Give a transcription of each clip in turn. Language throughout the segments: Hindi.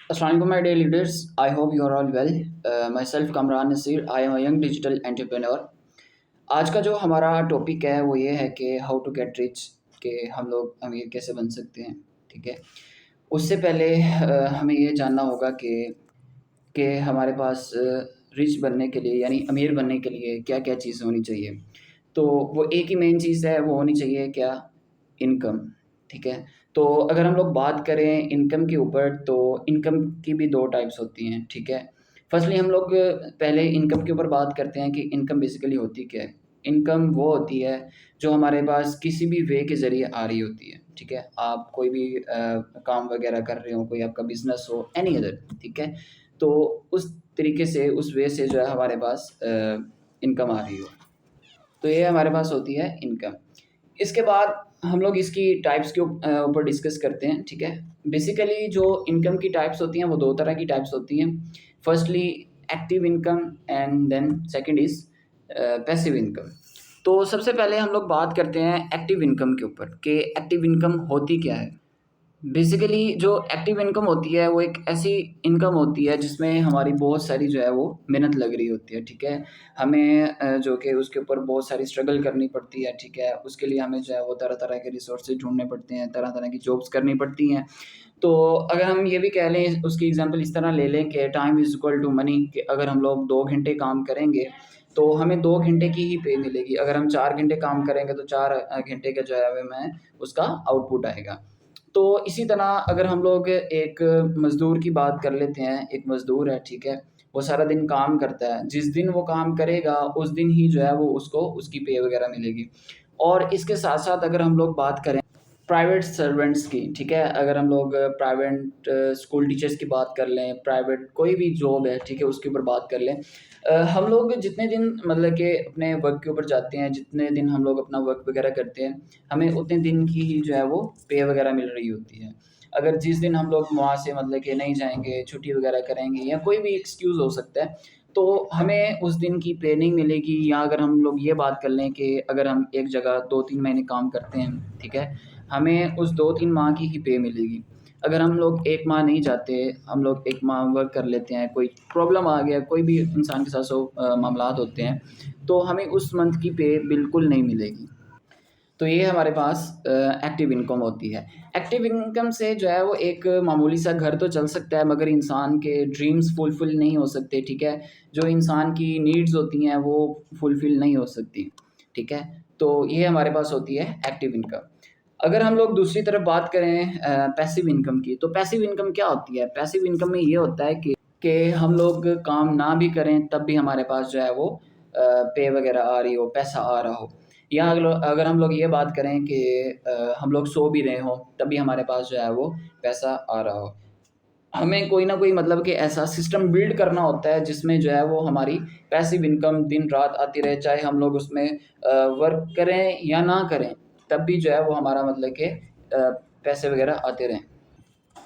Assalamualaikum, my dear leaders. I hope you are all well. Myself Kamran Nasir. I am a young digital entrepreneur. आज का जो हमारा टॉपिक है वो ये है कि हाउ टू गेट रिच, कि हम लोग अमीर कैसे बन सकते हैं। ठीक है। उससे पहले हमें ये जानना होगा कि हमारे पास रिच बनने के लिए यानी अमीर बनने के लिए क्या क्या चीज़ होनी चाहिए। तो वो एक ही मेन चीज़ है, वो होनी चाहिए क्या, इनकम। ठीक है। तो अगर हम लोग बात करें इनकम के ऊपर, तो इनकम की भी दो टाइप्स होती हैं। ठीक है। फर्स्टली हम लोग पहले इनकम के ऊपर बात करते हैं कि इनकम बेसिकली होती क्या है। इनकम वो होती है जो हमारे पास किसी भी वे के ज़रिए आ रही होती है। ठीक है। आप कोई भी काम वगैरह कर रहे हो, कोई आपका बिजनेस हो, एनी अदर। ठीक है। तो उस तरीके से, उस वे से जो है हमारे पास इनकम आ रही हो, तो ये हमारे पास होती है इनकम। इसके बाद हम लोग इसकी टाइप्स के ऊपर डिस्कस करते हैं। ठीक है। बेसिकली जो इनकम की टाइप्स होती हैं वो दो तरह की टाइप्स होती हैं। Firstly active income and then second is passive income. तो सबसे पहले हम लोग बात करते हैं एक्टिव इनकम के ऊपर कि एक्टिव इनकम होती क्या है। बेसिकली जो एक्टिव इनकम होती है वो एक ऐसी इनकम होती है जिसमें हमारी बहुत सारी जो है वो मेहनत लग रही होती है। ठीक है। हमें जो कि उसके ऊपर बहुत सारी स्ट्रगल करनी पड़ती है। ठीक है। उसके लिए हमें जो है वो तरह तरह के रिसोर्सेज ढूंढने पड़ते हैं, तरह तरह की जॉब्स करनी पड़ती हैं। तो अगर हम ये भी कह लें, उसकी एग्जांपल इस तरह ले लें कि time is equal to money, कि अगर हम लोग 2 घंटे काम करेंगे तो हमें 2 घंटे की ही पे मिलेगी। अगर हम 4 घंटे काम करेंगे तो 4 घंटे का जो है हमें उसका आउटपुट आएगा। तो इसी तरह अगर हम लोग एक मज़दूर की बात कर लेते हैं, एक मज़दूर है। ठीक है। वो सारा दिन काम करता है, जिस दिन वो काम करेगा उस दिन ही जो है वो उसको उसकी पे वगैरह मिलेगी। और इसके साथ साथ अगर हम लोग बात करें प्राइवेट सर्वेंट्स की। ठीक है। अगर हम लोग प्राइवेट स्कूल टीचर्स की बात कर लें, प्राइवेट कोई भी जॉब है, ठीक है, उसके ऊपर बात कर लें। हम लोग जितने दिन मतलब कि अपने वर्क के ऊपर जाते हैं, जितने दिन हम लोग अपना वर्क वगैरह करते हैं, हमें उतने दिन की ही जो है वो पे वगैरह मिल रही होती है। अगर जिस दिन हम लोग वहाँ से मतलब कि नहीं जाएंगे, छुट्टी वगैरह करेंगे या कोई भी एक्सक्यूज़ हो सकता है, तो हमें उस दिन की पे नहीं मिलेगी। या अगर हम लोग ये बात कर लें कि अगर हम एक जगह 2-3 महीने काम करते हैं, ठीक है, हमें उस 2-3 माह की ही पे मिलेगी। अगर हम लोग 1 माह नहीं जाते, हम लोग 1 माह वर्क कर लेते हैं, कोई प्रॉब्लम आ गया, कोई भी इंसान के साथ मामलात होते हैं, तो हमें उस मंथ की पे बिल्कुल नहीं मिलेगी। तो ये हमारे पास एक्टिव इनकम होती है। एक्टिव इनकम से जो है वो एक मामूली सा घर तो चल सकता है, मगर इंसान के ड्रीम्स फुलफ़िल नहीं हो सकते। ठीक है। जो इंसान की नीड्स होती हैं वो फुलफ़िल नहीं हो सकती। ठीक है। तो ये हमारे पास होती है एक्टिव इनकम। अगर हम लोग दूसरी तरफ बात करें पैसिव इनकम की, तो पैसिव इनकम क्या होती है? पैसिव इनकम में ये होता है कि हम लोग काम ना भी करें तब भी हमारे पास जो है वो पे वगैरह आ रही हो, पैसा आ रहा हो। या अगर हम लोग ये बात करें कि हम लोग सो भी रहे हों तब भी हमारे पास जो है वो पैसा आ रहा हो। हमें कोई ना कोई मतलब कि ऐसा सिस्टम बिल्ड करना होता है जिसमें जो है वो हमारी पैसिव इनकम दिन रात आती रहे, चाहे हम लोग उसमें वर्क करें या ना करें, तब भी जो है वो हमारा मतलब कि पैसे वगैरह आते रहें।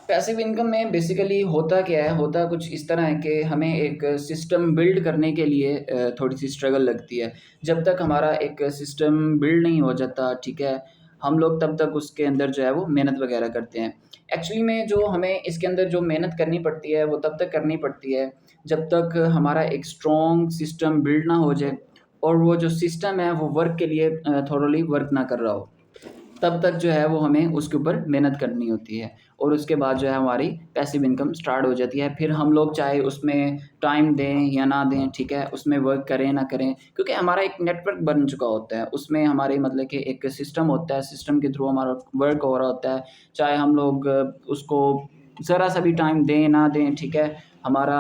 पैसिव इनकम में बेसिकली होता क्या है, होता कुछ इस तरह है कि हमें एक सिस्टम बिल्ड करने के लिए थोड़ी सी स्ट्रगल लगती है। जब तक हमारा एक सिस्टम बिल्ड नहीं हो जाता, ठीक है, हम लोग तब तक उसके अंदर जो है वो मेहनत वगैरह करते हैं। एक्चुअली में जो हमें इसके अंदर जो मेहनत करनी पड़ती है वो तब तक करनी पड़ती है जब तक हमारा एक स्ट्रॉन्ग सिस्टम बिल्ड ना हो जाए, और वो जो सिस्टम है वो वर्क के लिए थोड़ली वर्क ना कर रहा हो। तब तक जो है वो हमें उसके ऊपर मेहनत करनी होती है, और उसके बाद जो है हमारी पैसिव इनकम स्टार्ट हो जाती है। फिर हम लोग चाहे उसमें टाइम दें या ना दें, ठीक है, उसमें वर्क करें ना करें, क्योंकि हमारा एक नेटवर्क बन चुका होता है, उसमें हमारे मतलब कि एक सिस्टम होता है, सिस्टम के थ्रू हमारा वर्क हो रहा होता है। चाहे हम लोग उसको ज़रा सा भी टाइम दें ना दें, ठीक है, हमारा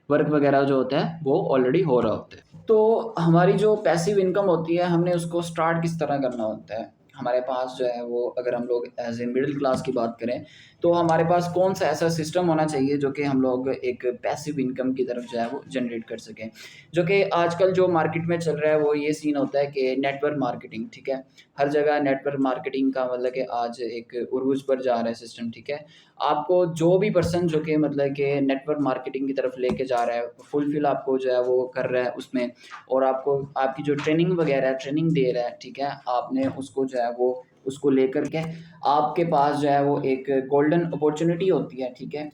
वर्क वगैरह जो होता है वो ऑलरेडी हो रहा होता है। तो हमारी जो पैसिव इनकम होती है, हमने उसको स्टार्ट किस तरह करना होता है। हमारे पास जो है वो, अगर हम लोग एज ए मिडिल क्लास की बात करें, तो हमारे पास कौन सा ऐसा सिस्टम होना चाहिए जो कि हम लोग एक पैसिव इनकम की तरफ जो है वो जनरेट कर सकें। जो कि आजकल जो मार्केट में चल रहा है वो ये सीन होता है कि नेटवर्क मार्केटिंग। ठीक है। हर जगह नेटवर्क मार्केटिंग का मतलब कि आज एक उरूज पर जा रहा है सिस्टम। ठीक है। आपको जो भी पर्सन जो कि मतलब कि नेटवर्क मार्केटिंग की तरफ लेके जा रहा है, फुलफिल आपको जो है वो कर रहा है उसमें, और आपको आपकी जो ट्रेनिंग वगैरह है, ट्रेनिंग दे रहा है, ठीक है, आपने उसको जो है वो उसको लेकर के आपके पास जो है वो एक गोल्डन अपॉर्चुनिटी होती है। ठीक है।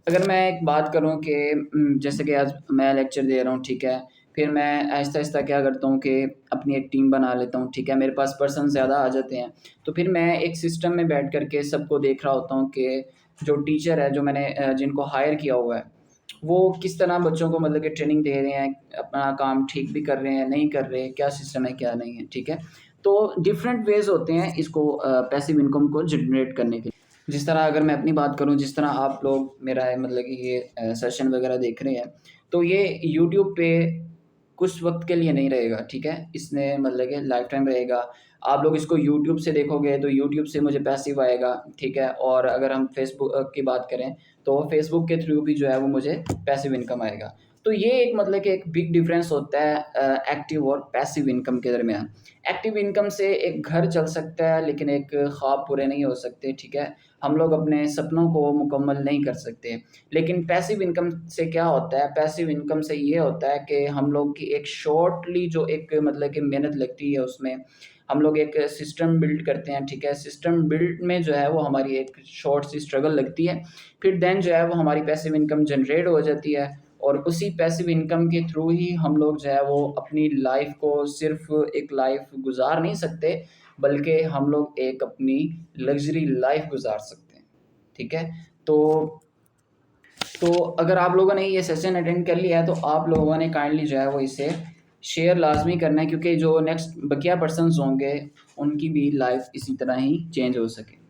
अगर मैं एक बात करूँ कि जैसे कि आज मैं लेक्चर दे रहा हूँ, ठीक है? फिर मैं आहिस्ता-आहिस्ता क्या करता हूँ कि अपनी एक टीम बना लेता हूँ, ठीक है? मेरे पास पर्सन ज़्यादा आ जाते हैं, तो फिर मैं एक सिस्टम में बैठ कर के सबको देख रहा होता हूँ कि जो टीचर है, जो मैंने जिनको हायर किया हुआ है, वो किस तरह बच्चों को मतलब कि ट्रेनिंग दे रहे हैं, अपना काम ठीक भी कर रहे हैं, नहीं कर रहे, क्या सिस्टम है, क्या नहीं है, ठीक है? तो डिफरेंट वेज़ होते हैं इसको पैसिव इनकम को जनरेट करने के। जिस तरह अगर मैं अपनी बात करूँ, जिस तरह आप लोग मेरा मतलब कि ये सेशन वगैरह देख रहे हैं, तो ये यूट्यूब पे कुछ वक़्त के लिए नहीं रहेगा, ठीक है? इसने मतलब कि लाइफ़ टाइम रहेगा। आप लोग इसको यूट्यूब से देखोगे तो यूट्यूब से मुझे पैसिव आएगा, ठीक है? और अगर हम फेसबुक की बात करें, तो फेसबुक के थ्रू भी जो है वो मुझे पैसिव इनकम आएगा। तो ये एक मतलब कि एक बिग डिफ़रेंस होता है एक्टिव और पैसिव इनकम के दरमियान। एक्टिव इनकम से एक घर चल सकता है, लेकिन एक ख्वाब पूरे नहीं हो सकते, ठीक है? हम लोग अपने सपनों को मुकम्मल नहीं कर सकते। लेकिन पैसिव इनकम से क्या होता है, पैसिव इनकम से ये होता है कि हम लोग की एक शॉर्टली जो एक मतलब कि मेहनत लगती है उसमें, हम लोग एक सिस्टम बिल्ड करते हैं, ठीक है? सिस्टम बिल्ड में जो है वो हमारी एक शॉर्ट सी स्ट्रगल लगती है, फिर देन जो है वो हमारी पैसिव इनकम जनरेट हो जाती है और उसी पैसिव इनकम के थ्रू ही हम लोग जो है वो अपनी लाइफ़ को सिर्फ़ एक लाइफ़ गुज़ार नहीं सकते, बल्कि हम लोग एक अपनी लग्ज़री लाइफ़ गुज़ार सकते हैं, ठीक है? तो अगर आप लोगों ने ये सेशन अटेंड कर लिया है, तो आप लोगों ने काइंडली जो है वो इसे शेयर लाज़मी करना है, क्योंकि जो नेक्स्ट बकिया पर्सन्स होंगे, उनकी भी लाइफ़ इसी तरह ही चेंज हो सके।